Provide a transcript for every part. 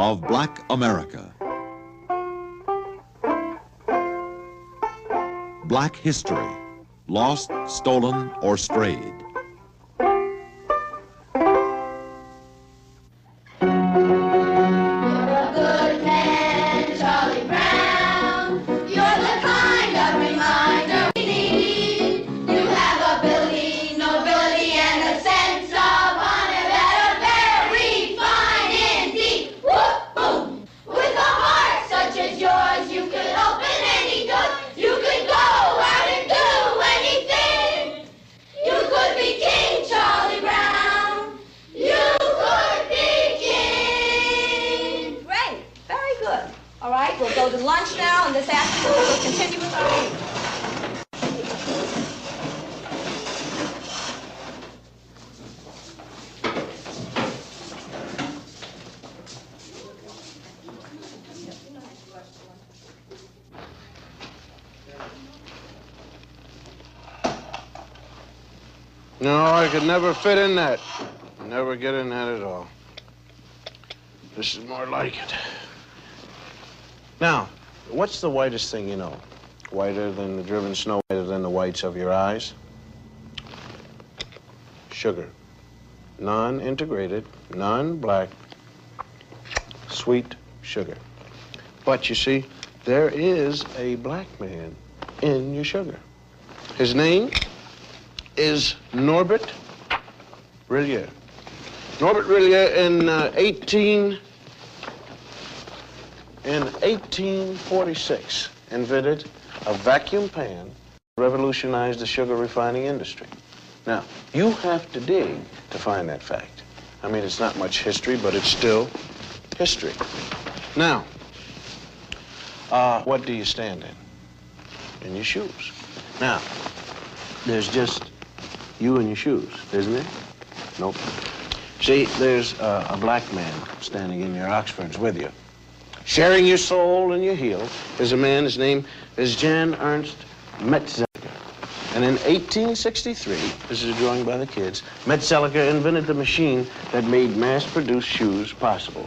of Black America. Black history, lost, stolen, or strayed. We'll go to lunch now, and this afternoon we'll continue with our meeting. No, I could never fit in that. Never get in that at all. This is more like it. Now, what's the whitest thing you know? Whiter than the driven snow, whiter than the whites of your eyes? Sugar. Non-integrated, non-black, sweet sugar. But you see, there is a black man in your sugar. His name is Norbert Rillier. Norbert Rillier in 1846 invented a vacuum pan, revolutionized the sugar refining industry. Now, you have to dig to find that fact. I mean, it's not much history, but it's still history. Now, what do you stand in? In your shoes. Now, there's just you and your shoes, isn't there? Nope. See, there's a black man standing in your Oxfords with you. Sharing your soul and your heel is a man, his name is Jan Ernst Metzelger. And in 1863, this is a drawing by the kids, Metzelger invented the machine that made mass-produced shoes possible.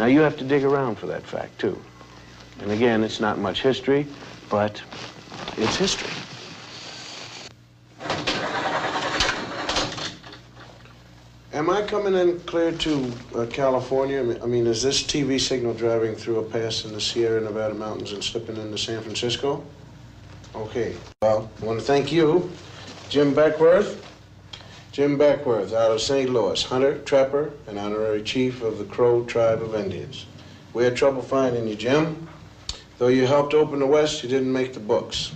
Now, you have to dig around for that fact, too. And again, it's not much history, but it's history. Am I coming in clear to California? I mean, is this TV signal driving through a pass in the Sierra Nevada mountains and slipping into San Francisco? Okay. Well, I want to thank you, Jim Beckworth. Jim Beckworth out of St. Louis, hunter, trapper, and honorary chief of the Crow tribe of Indians. We had trouble finding you, Jim. Though you helped open the West, you didn't make the books.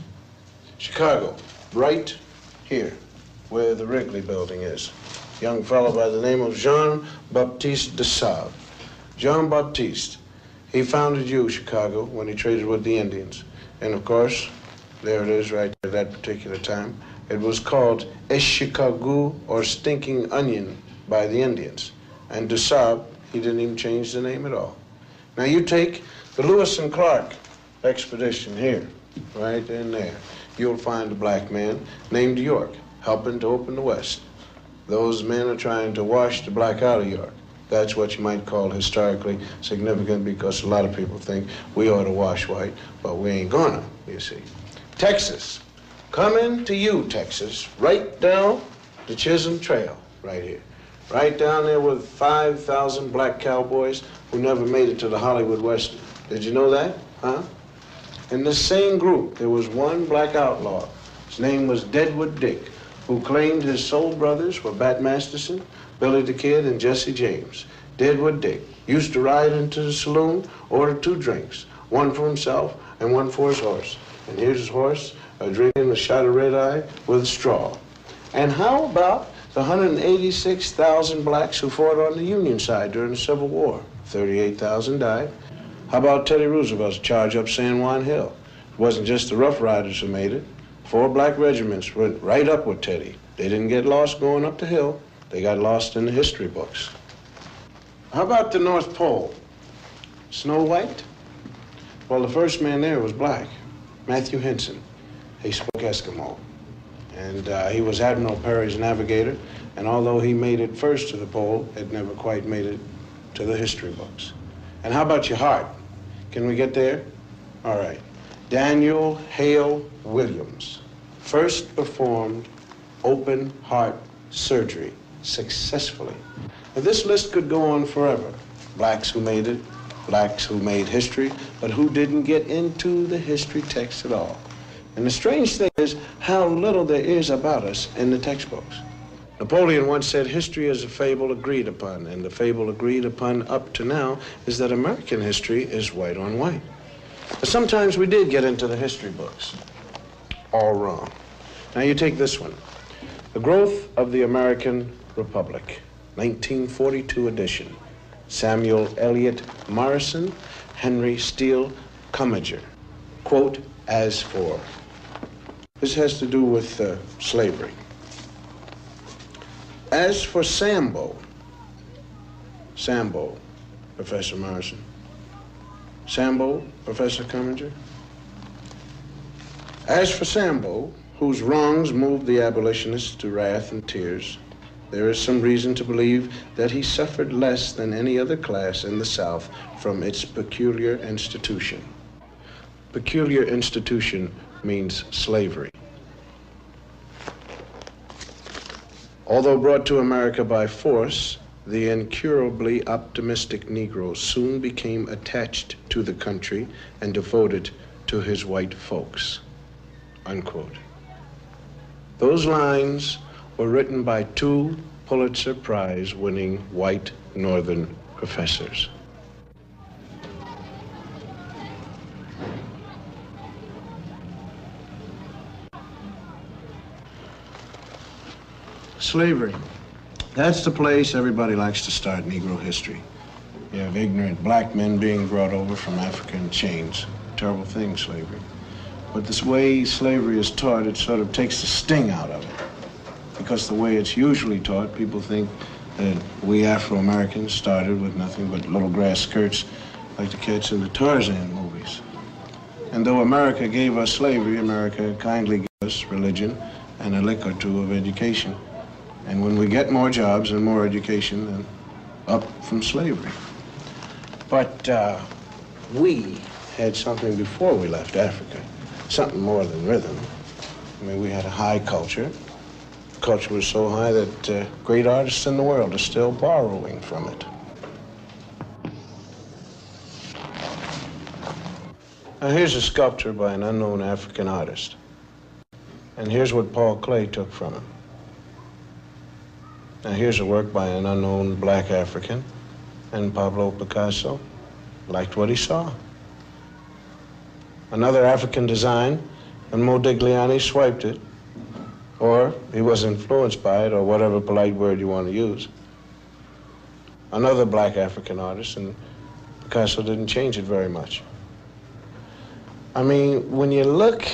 Chicago, right here, where the Wrigley building is. Young fellow by the name of Jean-Baptiste de Sable. Jean-Baptiste, he founded Chicago, when he traded with the Indians. And of course, there it is right at that particular time. It was called Chicago, or Stinking Onion, by the Indians. And de Sable, he didn't even change the name at all. Now you take the Lewis and Clark expedition here, right in there. You'll find a black man named York, helping to open the West. Those men are trying to wash the black out of York. That's what you might call historically significant, because a lot of people think we ought to wash white, but we ain't gonna, you see. Texas, coming to you, Texas, right down the Chisholm Trail, right here. Right down there with 5,000 black cowboys who never made it to the Hollywood Western. Did you know that, huh? In this same group, there was one black outlaw. His name was Deadwood Dick, who claimed his soul brothers were Bat Masterson, Billy the Kid, and Jesse James. Deadwood Dick used to ride into the saloon, order 2 drinks, one for himself and one for his horse. And here's his horse drinking a shot of red-eye with a straw. And how about the 186,000 blacks who fought on the Union side during the Civil War? 38,000 died. How about Teddy Roosevelt's charge up San Juan Hill? It wasn't just the Rough Riders who made it. 4 black regiments went right up with Teddy. They didn't get lost going up the hill. They got lost in the history books. How about the North Pole? Snow White? Well, the first man there was black, Matthew Henson. He spoke Eskimo. And he was Admiral Perry's navigator. And although he made it first to the pole, it never quite made it to the history books. And how about your heart? Can we get there? All right. Daniel Hale Williams first performed open heart surgery successfully. Now, this list could go on forever. Blacks who made it, blacks who made history, but who didn't get into the history text at all. And the strange thing is how little there is about us in the textbooks. Napoleon once said, history is a fable agreed upon, and the fable agreed upon up to now is that American history is white on white. But sometimes we did get into the history books. All wrong. Now you take this one. The Growth of the American Republic, 1942 edition. Samuel Eliot Morrison, Henry Steele Commager. Quote, as for. This has to do with slavery. As for Sambo, Professor Morrison. Sambo, Professor Commager. As for Sambo, whose wrongs moved the abolitionists to wrath and tears, there is some reason to believe that he suffered less than any other class in the South from its peculiar institution. Peculiar institution means slavery. Although brought to America by force, the incurably optimistic Negro soon became attached to the country and devoted to his white folks. Unquote. Those lines were written by two Pulitzer Prize-winning white Northern professors. Slavery. That's the place everybody likes to start Negro history. You have ignorant black men being brought over from Africa in chains. Terrible thing, slavery. But this way slavery is taught, it sort of takes the sting out of it. Because the way it's usually taught, people think that we Afro-Americans started with nothing but little grass skirts like the kids in the Tarzan movies. And though America gave us slavery, America kindly gave us religion and a lick or two of education. And when we get more jobs and more education, then up from slavery. But we had something before we left Africa, something more than rhythm. I mean, we had a high culture. Culture was so high that great artists in the world are still borrowing from it. Now, here's a sculpture by an unknown African artist. And here's what Paul Klee took from him. Now, here's a work by an unknown black African, and Pablo Picasso liked what he saw. Another African design, and Modigliani swiped it, or he was influenced by it, or whatever polite word you want to use. Another black African artist, and Picasso didn't change it very much. I mean, when you look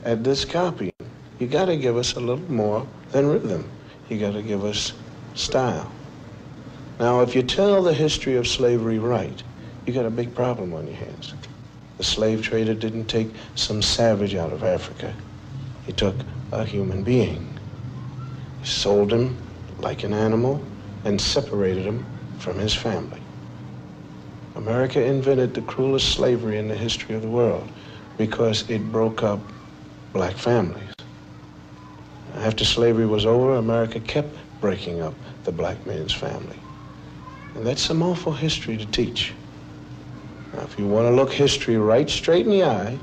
at this copy, you got to give us a little more than rhythm. You got to give us style. Now, if you tell the history of slavery right, you got a big problem on your hands. The slave trader didn't take some savage out of Africa. He took a human being. He sold him like an animal and separated him from his family. America invented the cruelest slavery in the history of the world because it broke up black families. After slavery was over, America kept breaking up the black man's family. And that's some awful history to teach. Now, if you want to look history right straight in the eye,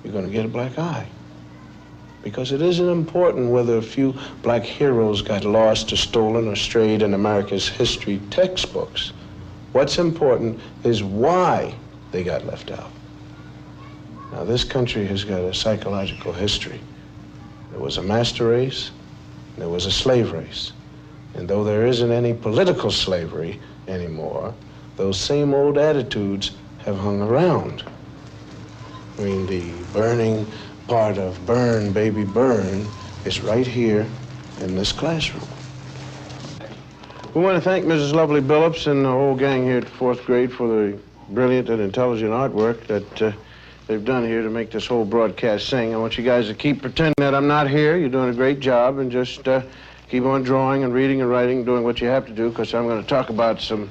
you're going to get a black eye. Because it isn't important whether a few black heroes got lost or stolen or strayed in America's history textbooks. What's important is why they got left out. Now, this country has got a psychological history. There was a master race, there was a slave race. And though there isn't any political slavery anymore, those same old attitudes have hung around. I mean, the burning part of Burn, Baby Burn is right here in this classroom. We want to thank Mrs. Lovely Billups and the whole gang here at the 4th grade for the brilliant and intelligent artwork that they've done here to make this whole broadcast sing. I want you guys to keep pretending that I'm not here. You're doing a great job, and just keep on drawing and reading and writing, doing what you have to do, because I'm going to talk about some